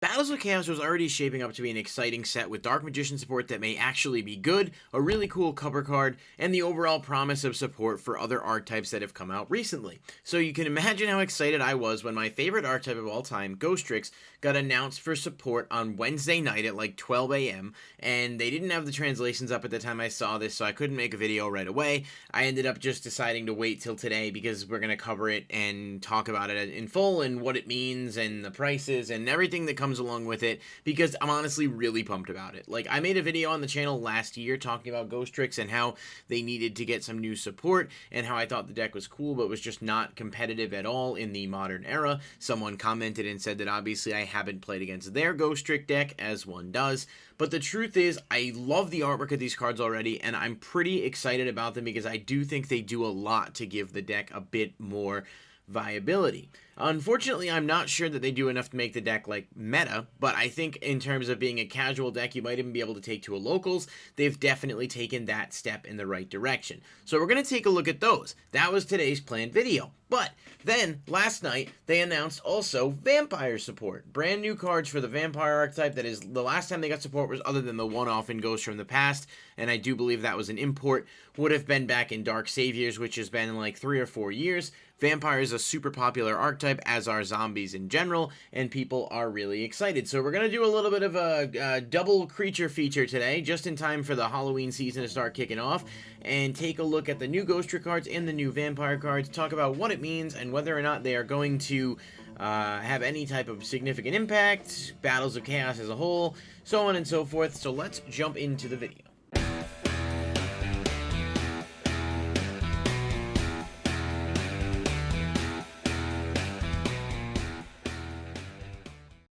Battles of Chaos was already shaping up to be an exciting set with Dark Magician support that may actually be good, a really cool cover card, and the overall promise of support for other archetypes that have come out recently. So you can imagine how excited I was when my favorite archetype of all time, GHOSTRICK, got announced for support on Wednesday night at like 12 a.m. and they didn't have the translations up at the time I saw this, so I couldn't make a video right away. I ended up just deciding to wait till today because we're going to cover it and talk about it in full and what it means and the prices and everything that comes along with it, because I'm honestly really pumped about it. Like, I made a video on the channel last year talking about GHOSTRICK and how they needed to get some new support and how I thought the deck was cool but was just not competitive at all in the modern era. Someone commented and said that obviously I haven't played against their GHOSTRICK deck, as one does, but the truth is I love the artwork of these cards already and I'm pretty excited about them because I do think they do a lot to give the deck a bit more viability. Unfortunately, I'm not sure that they do enough to make the deck like meta, but I think in terms of being a casual deck you might even be able to take to a locals, they've definitely taken that step in the right direction. So we're going to take a look at those. That was today's planned video. But then, last night, they announced also Vampire support. Brand new cards for the Vampire archetype. That is, the last time they got support was other than the one-off in Ghost from the past, and I do believe that was an import, would have been back in Dark Saviors, which has been in like 3 or 4 years. Vampire is a super popular archetype, as are zombies in general, and people are really excited. So we're going to do a little bit of a double creature feature today, just in time for the Halloween season to start kicking off, and take a look at the new GHOSTRICK cards and the new Vampire cards, talk about what it means and whether or not they are going to have any type of significant impact, Battles of Chaos as a whole, so on and so forth. So let's jump into the video.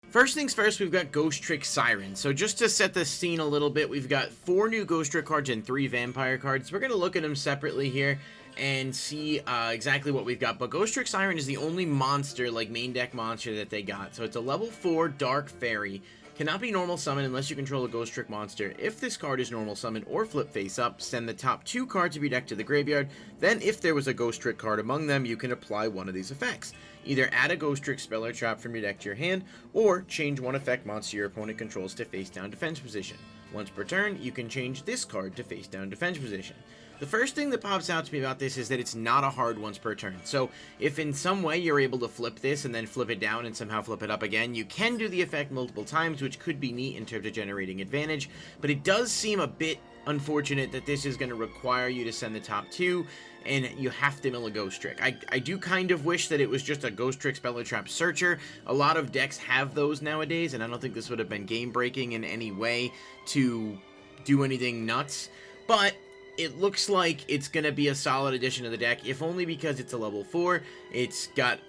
First things first, we've got GHOSTRICK SIREN. So just to set the scene a little bit, we've got 4 new GHOSTRICK cards and 3 Vampire cards. We're going to look at them separately here and see exactly what we've got. But GHOSTRICK SIREN is the only monster, like main deck monster, that they got. So it's a level 4 Dark Fairy. Cannot be normal summon unless you control a GHOSTRICK monster. If this card is normal summon or flip face up, send the top 2 cards of your deck to the graveyard. Then if there was a GHOSTRICK card among them, you can apply one of these effects. Either add a GHOSTRICK spell or trap from your deck to your hand, or change one effect monster your opponent controls to face down defense position. Once per turn, you can change this card to face down defense position. The first thing that pops out to me about this is that it's not a hard once per turn. So if in some way you're able to flip this and then flip it down and somehow flip it up again, you can do the effect multiple times, which could be neat in terms of generating advantage, but it does seem a bit unfortunate that this is going to require you to send the top 2 and you have to mill a GHOSTRICK. I do kind of wish that it was just a GHOSTRICK spell or trap searcher. A lot of decks have those nowadays, and I don't think this would have been game breaking in any way to do anything nuts, but it looks like it's going to be a solid addition to the deck, if only because it's a level 4. It's got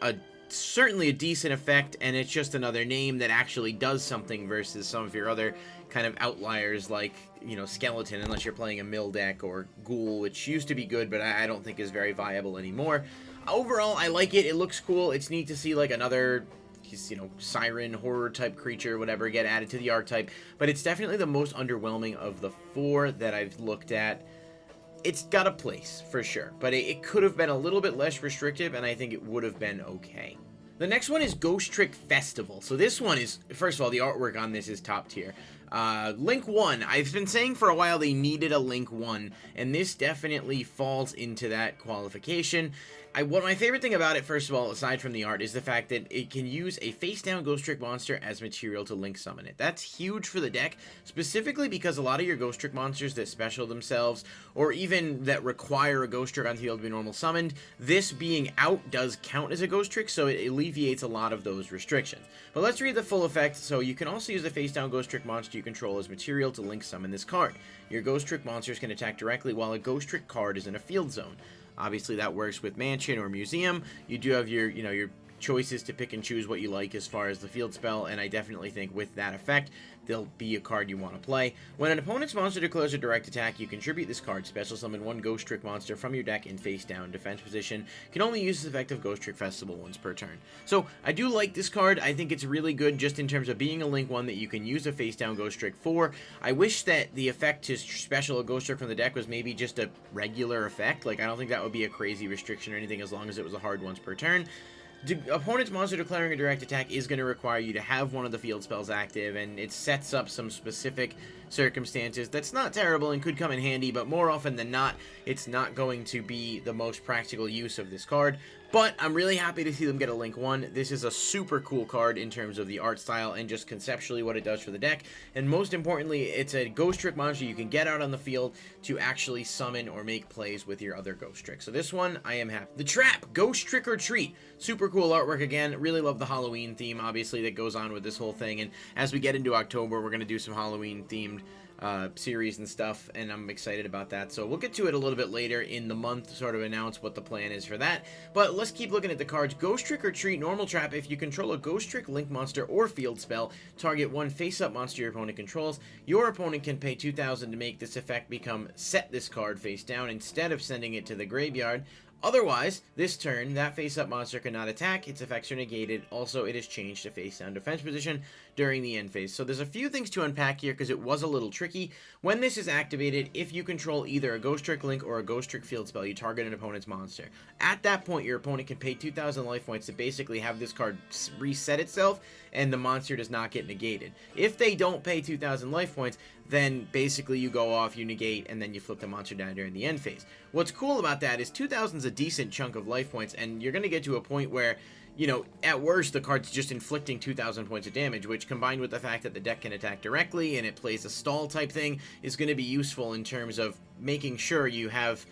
certainly a decent effect, and it's just another name that actually does something versus some of your other kind of outliers like, you know, Skeleton, unless you're playing a mill deck, or Ghoul, which used to be good, but I don't think is very viable anymore. Overall, I like it. It looks cool. It's neat to see, like, another, you know, siren, horror type creature, whatever, get added to the archetype, but it's definitely the most underwhelming of the 4 that I've looked at. It's got a place, for sure, but it could have been a little bit less restrictive, and I think it would have been okay. The next one is GHOSTRICK Festival. So this one is, first of all, the artwork on this is top tier. Link 1, I've been saying for a while they needed a Link 1, and this definitely falls into that qualification. What my favorite thing about it, first of all, aside from the art, is the fact that it can use a face-down GHOSTRICK monster as material to Link summon it. That's huge for the deck, specifically because a lot of your GHOSTRICK monsters that special themselves, or even that require a GHOSTRICK on the field to be normal summoned, this being out does count as a GHOSTRICK, so it alleviates a lot of those restrictions. But let's read the full effect. So you can also use a face-down GHOSTRICK monster you control as material to Link summon this card. Your GHOSTRICK monsters can attack directly while a GHOSTRICK card is in a field zone. Obviously that works with Mansion or Museum. You do have your, you know, your choices to pick and choose what you like as far as the field spell, and I definitely think with that effect, there'll be a card you want to play. When an opponent's monster declares a direct attack, you contribute this card, special summon 1 GHOSTRICK monster from your deck in face down defense position. You can only use this effect of GHOSTRICK Festival once per turn. So I do like this card. I think it's really good just in terms of being a Link 1 that you can use a face down GHOSTRICK for. I wish that the effect to special a GHOSTRICK from the deck was maybe just a regular effect. Like, I don't think that would be a crazy restriction or anything as long as it was a hard once per turn. Opponent's monster declaring a direct attack is going to require you to have one of the field spells active, and it sets up some specific circumstances that's not terrible and could come in handy, but more often than not, it's not going to be the most practical use of this card. But I'm really happy to see them get a Link 1. This is a super cool card in terms of the art style and just conceptually what it does for the deck. And most importantly, it's a Ghost Trick monster you can get out on the field to actually summon or make plays with your other Ghost Trick. So this one, I am happy. The Trap, Ghost Trick or Treat. Super cool artwork again. Really love the Halloween theme, obviously, that goes on with this whole thing. And as we get into October, we're going to do some Halloween themed series and stuff, and I'm excited about that. So we'll get to it a little bit later in the month to sort of announce what the plan is for that. But let's keep looking at the cards. Ghost Trick or Treat, normal trap. If you control a Ghost Trick, Link monster, or field spell, target one face-up monster your opponent controls. Your opponent can pay 2,000 to make this effect become set this card face down instead of sending it to the graveyard. Otherwise, this turn, that face-up monster cannot attack, its effects are negated, also it is changed to face-down defense position during the end phase. So there's a few things to unpack here because it was a little tricky. When this is activated, if you control either a Ghost Trick Link or a Ghost Trick field spell, you target an opponent's monster. At that point, your opponent can pay 2,000 life points to basically have this card reset itself, and the monster does not get negated. If they don't pay 2,000 life points, then basically you go off, you negate, and then you flip the monster down during the end phase. What's cool about that is 2,000 is a decent chunk of life points, and you're going to get to a point where, you know, at worst, the card's just inflicting 2,000 points of damage, which combined with the fact that the deck can attack directly and it plays a stall type thing is going to be useful in terms of making sure you have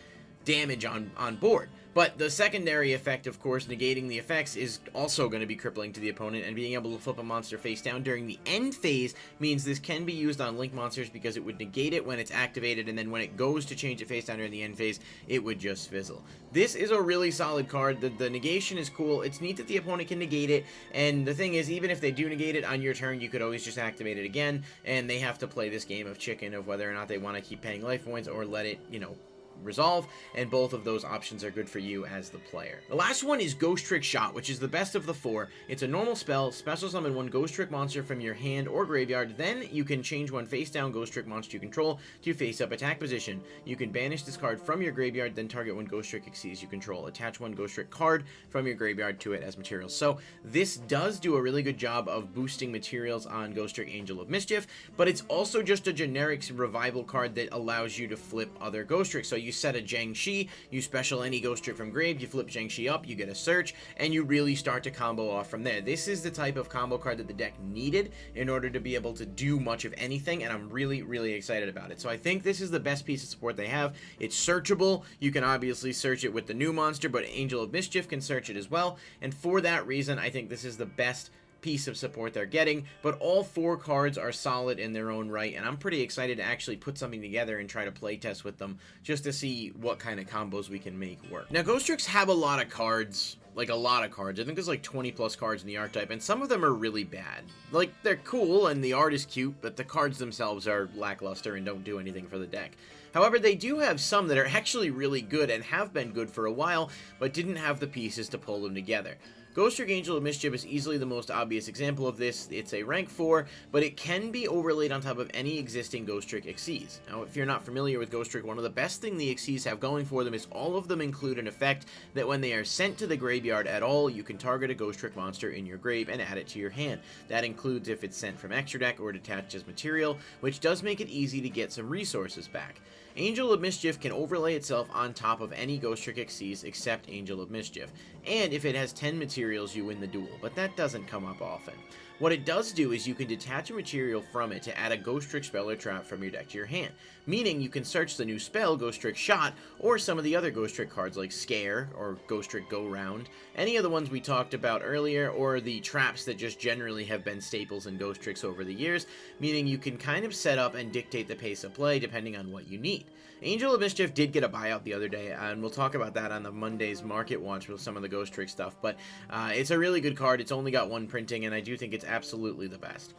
damage on board. But the secondary effect, of course, negating the effects, is also going to be crippling to the opponent, and being able to flip a monster face down during the end phase means this can be used on Link monsters because it would negate it when it's activated, and then when it goes to change it face down during the end phase, it would just fizzle. This is a really solid card. The negation is cool. It's neat that the opponent can negate it, and the thing is, even if they do negate it on your turn, you could always just activate it again, and they have to play this game of chicken of whether or not they want to keep paying life points or let it, you know, resolve, and both of those options are good for you as the player. The last one is Ghost Trick Shot, which is the best of the four. It's a normal spell, special summon one Ghost Trick monster from your hand or graveyard, then you can change one face down Ghost Trick monster you control to face up attack position. You can banish this card from your graveyard, then target one Ghost Trick Xyz you control. Attach one Ghost Trick card from your graveyard to it as materials. So this does do a really good job of boosting materials on Ghost Trick Angel of Mischief, but it's also just a generic revival card that allows you to flip other Ghost Tricks. So you set a Jiangshi, you special any Ghost Trick from grave, you flip Jiangshi up, you get a search, and you really start to combo off from there. This is the type of combo card that the deck needed in order to be able to do much of anything, and I'm really, really excited about it. So I think this is the best piece of support they have. It's searchable. You can obviously search it with the new monster, but Angel of Mischief can search it as well, and for that reason, I think this is the best piece of support they're getting. But all four cards are solid in their own right, and I'm pretty excited to actually put something together and try to play test with them just to see what kind of combos we can make work. Now, Ghost Tricks have a lot of cards, like a lot of cards. I think there's like 20 plus cards in the archetype, and some of them are really bad. Like, they're cool and the art is cute, but the cards themselves are lackluster and don't do anything for the deck. However, they do have some that are actually really good and have been good for a while, but didn't have the pieces to pull them together. Ghost Trick Angel of Mischief is easily the most obvious example of this. It's a rank 4, but it can be overlaid on top of any existing Ghost Trick Xyz. Now, if you're not familiar with Ghost Trick, one of the best things the Xyz have going for them is all of them include an effect that when they are sent to the graveyard at all, you can target a Ghost Trick monster in your grave and add it to your hand. That includes if it's sent from extra deck or detached as material, which does make it easy to get some resources back. Angel of Mischief can overlay itself on top of any Ghost Trick Xyz except Angel of Mischief, and if it has 10 materials, you win the duel, but that doesn't come up often. What it does do is you can detach a material from it to add a Ghost Trick spell or trap from your deck to your hand, meaning you can search the new spell, Ghost Trick Shot, or some of the other Ghost Trick cards like Scare or Ghost Trick Go Round, any of the ones we talked about earlier, or the traps that just generally have been staples in Ghost Tricks over the years, meaning you can kind of set up and dictate the pace of play depending on what you need. Angel of Mischief did get a buyout the other day, and we'll talk about that on the Monday's Market Watch with some of the Ghost Trick stuff, but it's a really good card. It's only got one printing, and I do think it's absolutely the best.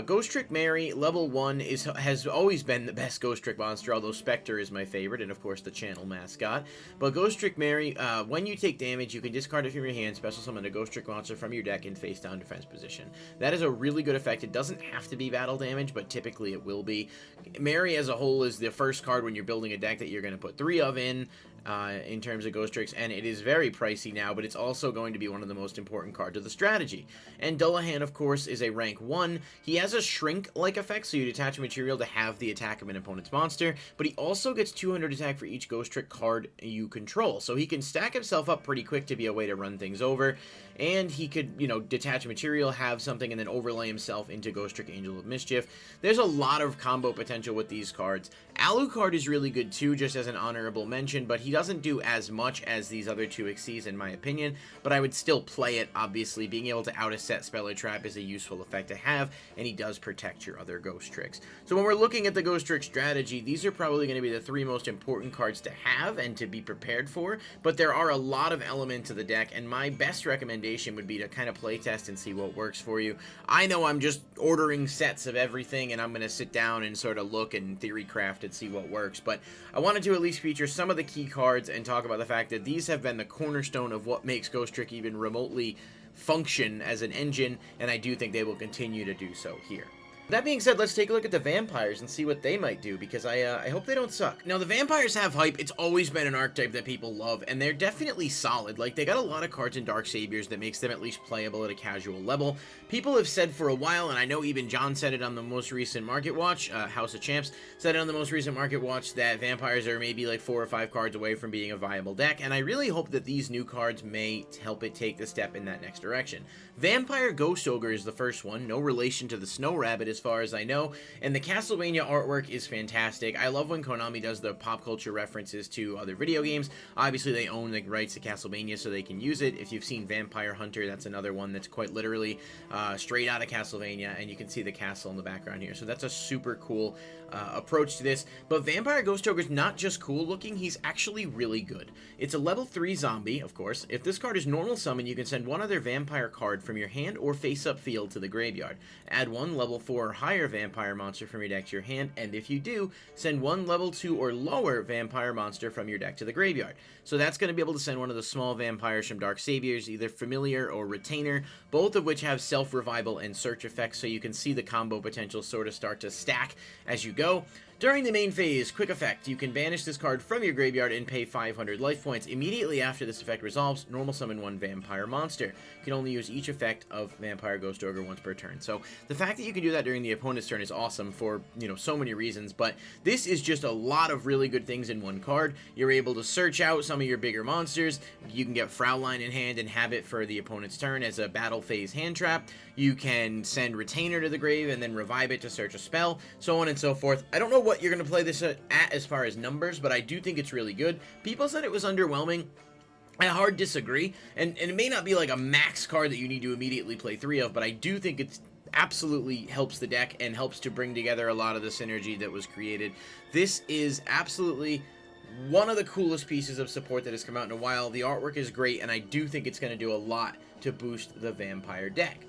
Ghost Trick Mary, level 1, has always been the best Ghost Trick monster, although Spectre is my favorite, and of course the channel mascot. But Ghost Trick Mary, when you take damage, you can discard it from your hand, special summon a Ghost Trick monster from your deck in face down defense position. That is a really good effect. It doesn't have to be battle damage, but typically it will be. Mary as a whole is the first card when you're building a deck that you're going to put 3 of in, in terms of Ghostricks, and it is very pricey now, but it's also going to be one of the most important cards of the strategy. And Dullahan, of course, is a rank 1. He has a shrink-like effect, so you detach a material to have the attack of an opponent's monster, but he also gets 200 attack for each Ghostrick card you control, so he can stack himself up pretty quick to be a way to run things over, and he could, you know, detach a material, have something, and then overlay himself into Ghostrick Angel of Mischief. There's a lot of combo potential with these cards. Alucard is really good too, just as an honorable mention, but he doesn't do as much as these other two Xyzs in my opinion, but I would still play it. Obviously, being able to out-a-set Spell or Trap is a useful effect to have, and he does protect your other Ghostricks. So when we're looking at the Ghostrick strategy, these are probably going to be the 3 most important cards to have and to be prepared for, but there are a lot of elements of the deck, and my best recommendation would be to kind of play test and see what works for you. I know I'm just ordering sets of everything, and I'm going to sit down and sort of look and theory craft and see what works, but I wanted to at least feature some of the key cards and talk about the fact that these have been the cornerstone of what makes Ghostrick even remotely function as an engine, and I do think they will continue to do so here. That being said, let's take a look at the vampires and see what they might do, because I hope they don't suck. Now, the vampires have hype. It's always been an archetype that people love, and they're definitely solid. Like, they got a lot of cards in Dark Saviors that makes them at least playable at a casual level. People have said for a while, and I know even John said it on the most recent Market Watch, House of Champs said it on the most recent Market Watch, that vampires are maybe like 4 or 5 cards away from being a viable deck, and I really hope that these new cards may help it take the step in that next direction. Vampire Ghost Ogre is the first one, no relation to the Snow Rabbit as far as I know, and the Castlevania artwork is fantastic. I love when Konami does the pop culture references to other video games. Obviously, they own the rights to Castlevania, so they can use it. If you've seen Vampire Hunter, that's another one that's quite literally straight out of Castlevania, and you can see the castle in the background here. So that's a super cool approach to this. But Vampire Ghost Ogre is not just cool looking, he's actually really good. It's a level 3 zombie, of course. If this card is normal summon, you can send one other vampire card from your hand or face-up field to the graveyard. Add one level 4 or higher vampire monster from your deck to your hand, and if you do, send one level 2 or lower vampire monster from your deck to the graveyard. So that's going to be able to send one of the small vampires from Dark Saviors, either Familiar or Retainer, both of which have self-revival and search effects, so you can see the combo potential sort of start to stack as you go. During the main phase, quick effect, you can banish this card from your graveyard and pay 500 life points. Immediately after this effect resolves, normal summon one vampire monster. You can only use each effect of Vampire Ghost Ogre once per turn. So the fact that you can do that during the opponent's turn is awesome for, you know, so many reasons, but this is just a lot of really good things in one card. You're able to search out some of your bigger monsters. You can get Fraulein in hand and have it for the opponent's turn as a battle phase hand trap. You can send Retainer to the grave and then revive it to search a spell, so on and so forth. I don't know what you're going to play this at as far as numbers, but I do think it's really good. People said it was underwhelming. I hard disagree, and it may not be like a max card that you need to immediately play 3 of, but I do think it's absolutely helps the deck and helps to bring together a lot of the synergy that was created. This is absolutely one of the coolest pieces of support that has come out in a while. The artwork is great, and I do think it's going to do a lot to boost the vampire deck.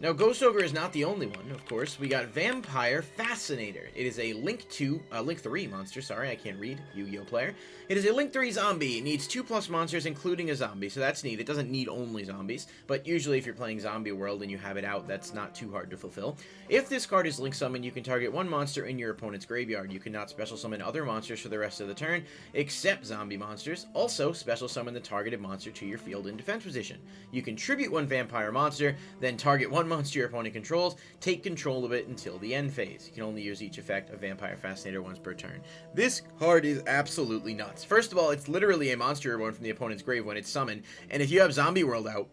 Now, Ghost Ogre is not the only one, of course. We got Vampire Fascinator. It is a Link 3 monster, sorry, I can't read, Yu-Gi-Oh player. It is a Link 3 zombie. It needs 2+ monsters, including a zombie, so that's neat. It doesn't need only zombies, but usually if you're playing Zombie World and you have it out, that's not too hard to fulfill. If this card is Link Summon, you can target one monster in your opponent's graveyard. You cannot special summon other monsters for the rest of the turn, except zombie monsters. Also, special summon the targeted monster to your field in defense position. You can tribute one vampire monster, then target one monster your opponent controls, take control of it until the end phase. You can only use each effect of Vampire Fascinator once per turn. This card is absolutely nuts. First of all, it's literally a monster reborn from the opponent's grave when it's summoned, and if you have Zombie World out,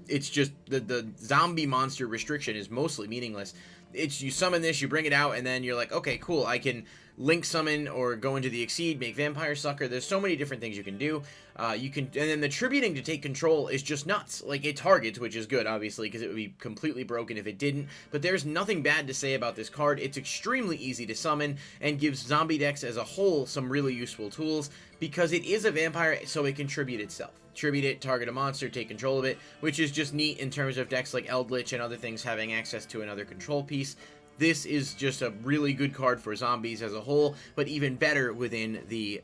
it's just the zombie monster restriction is mostly meaningless. It's you summon this, you bring it out, and then you're like, okay, cool, I can Link Summon or go into the Exceed, make Vampire Sucker. There's so many different things you can do. And then the tributing to take control is just nuts. Like, it targets, which is good, obviously, because it would be completely broken if it didn't. But there's nothing bad to say about this card. It's extremely easy to summon and gives zombie decks as a whole some really useful tools because it is a vampire, so it can tribute itself. Tribute it, target a monster, take control of it, which is just neat in terms of decks like Eldritch and other things having access to another control piece. This is just a really good card for zombies as a whole, but even better within the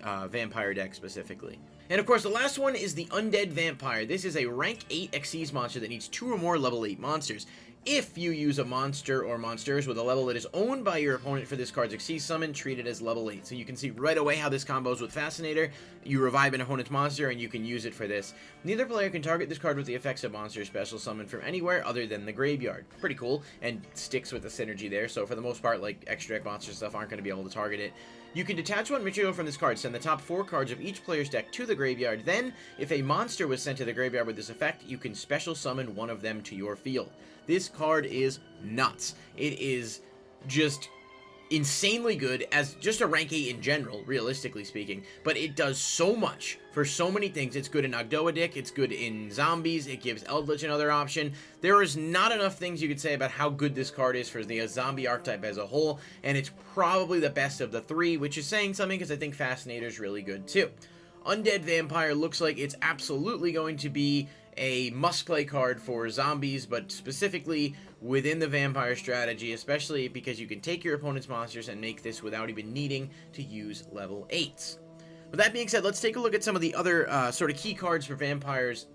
vampire deck specifically. And of course, the last one is the Undead Vampire. This is a rank 8 Xyz monster that needs 2 or more level 8 monsters. If you use a monster or monsters with a level that is owned by your opponent for this card's Xyz summon, treat it as level 8. So you can see right away how this combos with Fascinator. You revive an opponent's monster and you can use it for this. Neither player can target this card with the effects of monster special summon from anywhere other than the graveyard. Pretty cool, and sticks with the synergy there. So for the most part, like extra deck monster stuff aren't going to be able to target it. You can detach one material from this card, send the top 4 cards of each player's deck to the graveyard. Then, if a monster was sent to the graveyard with this effect, you can special summon one of them to your field. This card is nuts. It is just insanely good as just a rank 8 in general, realistically speaking, but it does so much for so many things. It's good in Ogdoadic, it's good in zombies, it gives Eldritch another option. There is not enough things you could say about how good this card is for the zombie archetype as a whole, and it's probably the best of the 3, which is saying something because I think Fascinator's really good too. Undead Vampire looks like it's absolutely going to be a must-play card for zombies, but specifically within the vampire strategy, especially because you can take your opponent's monsters and make this without even needing to use level 8s. With that being said, let's take a look at some of the other sort of key cards for vampires.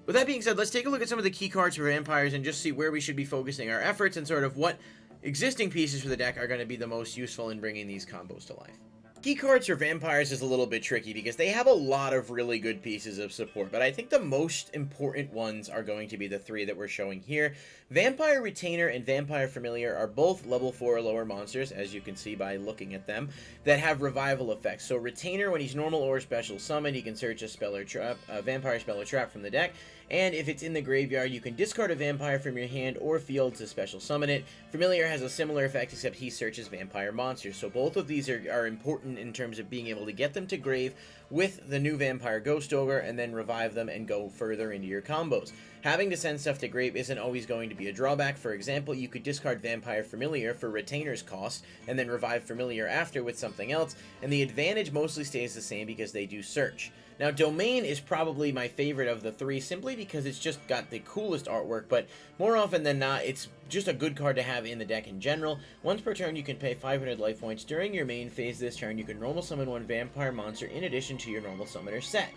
With that being said, let's take a look at some of the key cards for vampires and just see where we should be focusing our efforts and sort of what existing pieces for the deck are going to be the most useful in bringing these combos to life. Key cards for vampires is a little bit tricky because they have a lot of really good pieces of support, but I think the most important ones are going to be the 3 that we're showing here. Vampire Retainer and Vampire Familiar are both level 4 or lower monsters, as you can see by looking at them, that have revival effects. So Retainer, when he's normal or special summoned, he can search a spell or trap, a vampire spell or trap from the deck, and if it's in the graveyard, you can discard a vampire from your hand or field to special summon it. Familiar has a similar effect, except he searches vampire monsters. So both of these are important in terms of being able to get them to grave with the new Vampire Ghost Ogre and then revive them and go further into your combos. Having to send stuff to grave isn't always going to be a drawback. For example, you could discard Vampire Familiar for Retainer's cost and then revive Familiar after with something else, and the advantage mostly stays the same because they do search. Now, Domain is probably my favorite of the 3 simply because it's just got the coolest artwork, but more often than not, it's just a good card to have in the deck in general. Once per turn, you can pay 500 life points. During your main phase this turn, you can normal summon one vampire monster in addition to your normal summoner set.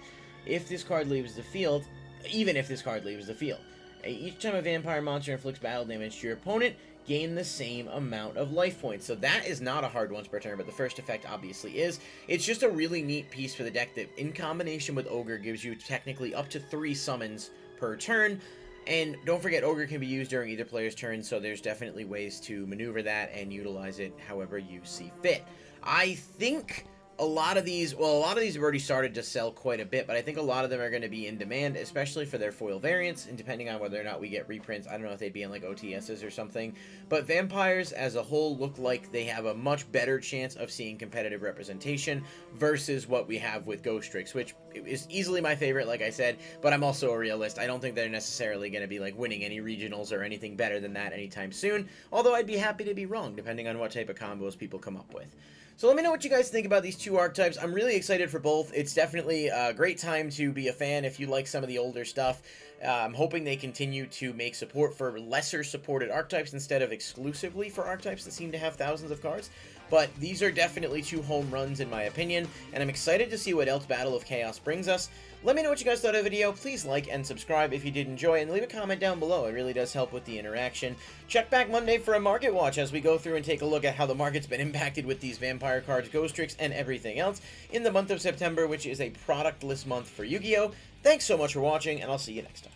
If this card leaves the field, even if this card leaves the field, each time a vampire monster inflicts battle damage to your opponent, gain the same amount of life points. So that is not a hard once per turn, but the first effect obviously is. It's just a really neat piece for the deck that, in combination with Ogre, gives you technically up to 3 summons per turn. And don't forget, Ogre can be used during either player's turn, so there's definitely ways to maneuver that and utilize it however you see fit. I think a lot of these have already started to sell quite a bit, but I think a lot of them are going to be in demand, especially for their foil variants, and depending on whether or not we get reprints, I don't know if they'd be in like OTSs or something, but vampires as a whole look like they have a much better chance of seeing competitive representation versus what we have with Ghostricks, which is easily my favorite, like I said, but I'm also a realist. I don't think they're necessarily going to be like winning any regionals or anything better than that anytime soon, although I'd be happy to be wrong, depending on what type of combos people come up with. So let me know what you guys think about these 2 archetypes. I'm really excited for both. It's definitely a great time to be a fan if you like some of the older stuff. I'm hoping they continue to make support for lesser supported archetypes instead of exclusively for archetypes that seem to have thousands of cards. But these are definitely 2 home runs in my opinion, and I'm excited to see what else Battle of Chaos brings us. Let me know what you guys thought of the video. Please like and subscribe if you did enjoy, and leave a comment down below. It really does help with the interaction. Check back Monday for a market watch as we go through and take a look at how the market's been impacted with these vampire cards, Ghostricks, and everything else in the month of September, which is a productless month for Yu-Gi-Oh! Thanks so much for watching, and I'll see you next time.